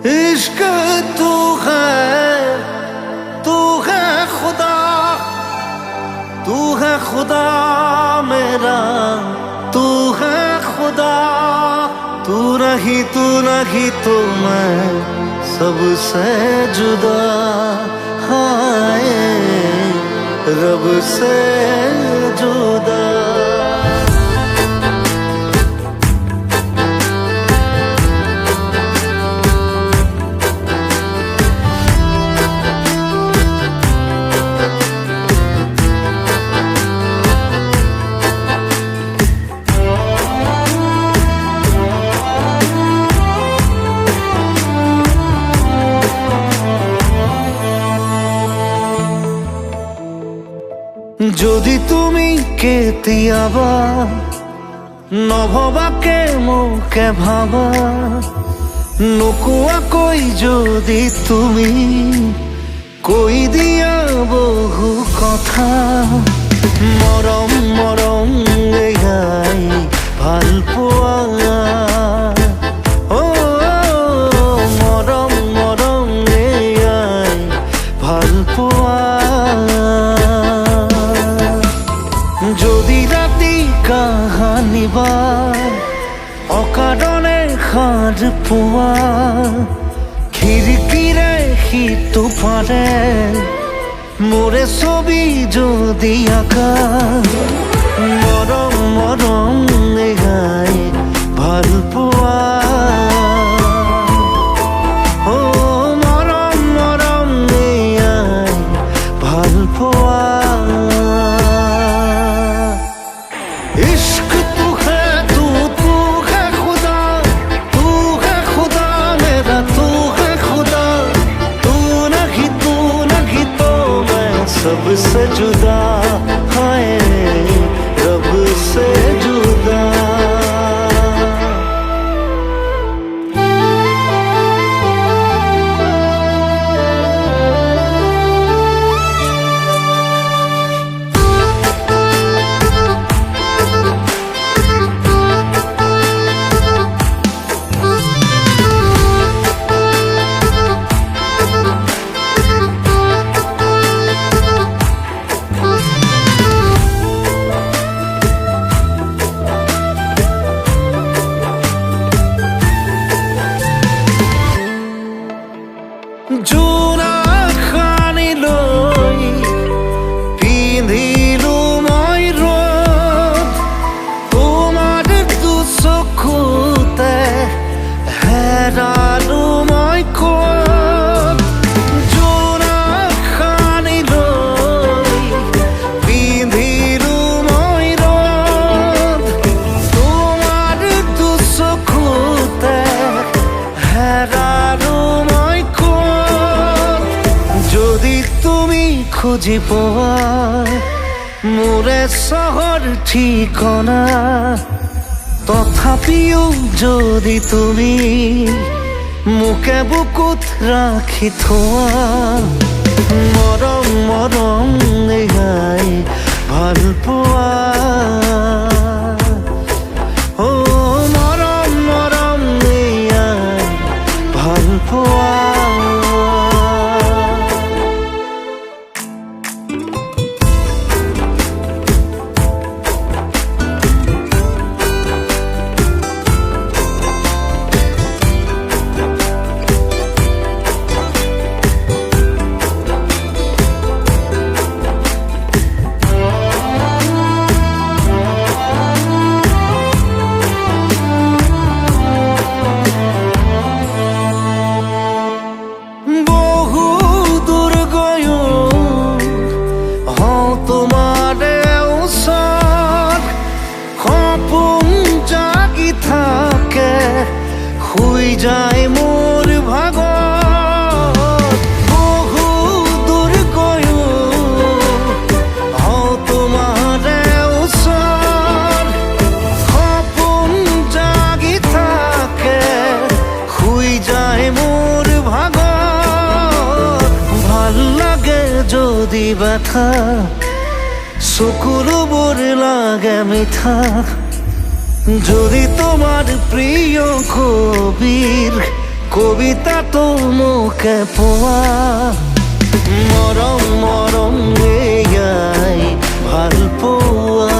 इश्क तू है खुदा, तू है खुदा मेरा, तू है खुदा। तू नहीं तो मैं सबसे जुदा, हाय रब से जुदा। যদি তুমি কেতিয়াবা নভবাকে মোকে ভাবা, নোকোৱাকৈ যদি তুমি কৈ দিয়া বহু কথা, মৰম মৰম এয়াই ভাল পোৱা। মৰম মৰম এয়াই ভাল পোৱা। যদি ৰাতি কাহানিবা অকাৰণে সাৰ পোৱা, খিৰিকীৰে সিটো পাৰে মোৰে ছবি যদি আঁকা, মৰম মৰম এয়াই ভাল পোৱা। মৰম মৰম এয়াই ভাল পোৱা। इश्क तू है खुदा, तू है खुदा मेरा, तू है खुदा। तू नहीं तो मैं सबसे जुदा, हाय रब से जुदा। জোনা খানি লৈ পিন্ধিলো মই ৰ'দ, তোমাৰ দুচকুতে হেৰালো মই ক'ত। জোনা খানি লৈ পিন্ধিলো মই ৰ'দ, তোমাৰ দুচকুতে হেৰালো মই ক'ত। যদি তুমি খুঁজি পোৱা মোৰে চহৰ ঠিকনা, তথাপিও যদি তুমি মোকে বুকুত ৰাখি থোৱা, মৰম মৰম এয়াই ভাল পোৱা। মৰম মৰম এয়াই ভাল পোৱা। শুই যায় মোৰ ভাগত, বহু দূৰ গৈও তোমাৰে ওচৰত, সপোন জাগি থাকে শুই যায় মোৰ ভাগত। ভাল লাগে যদি ব্যথা, চকুলোবোৰ লাগে মিঠা, যদি তোমার প্রিয় কবির কবিতাটো মোকে পোৱা মৰম মৰম এয়াই ভাল পোৱা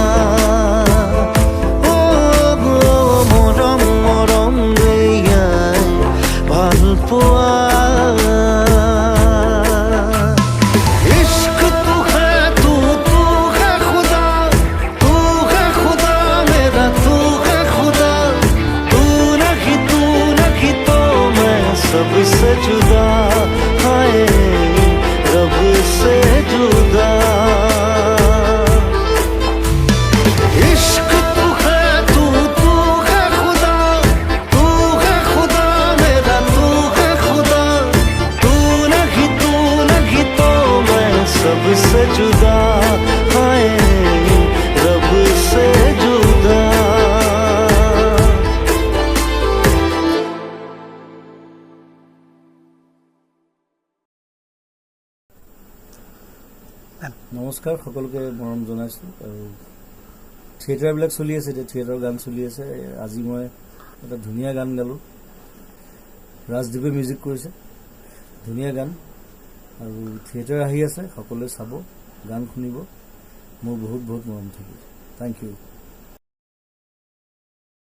মৰম মৰম এয়াই ভাল পোৱা इश्क तू है खुदा मेरा तू है खुदा तू नहीं तो मैं सबसे जुदा हाय रब से जुदा इश्क तू है खुदा मेरा तू है खुदा तू नहीं तो मैं सबसे जुदा हाय रब से जुदा নমস্কাৰ সকলোকে মৰম জনাইছোঁ আৰু থিয়েটাৰবিলাক চলি আছে এতিয়া থিয়েটাৰৰ গান চলি আছে আজি মই এটা ধুনীয়া গান গালোঁ ৰাজদ্বীপে মিউজিক কৰিছে ধুনীয়া গান আৰু থিয়েটাৰ আহি আছে সকলোৱে চাব গান শুনিব মোৰ বহুত বহুত মৰম থাকিব থেংক ইউ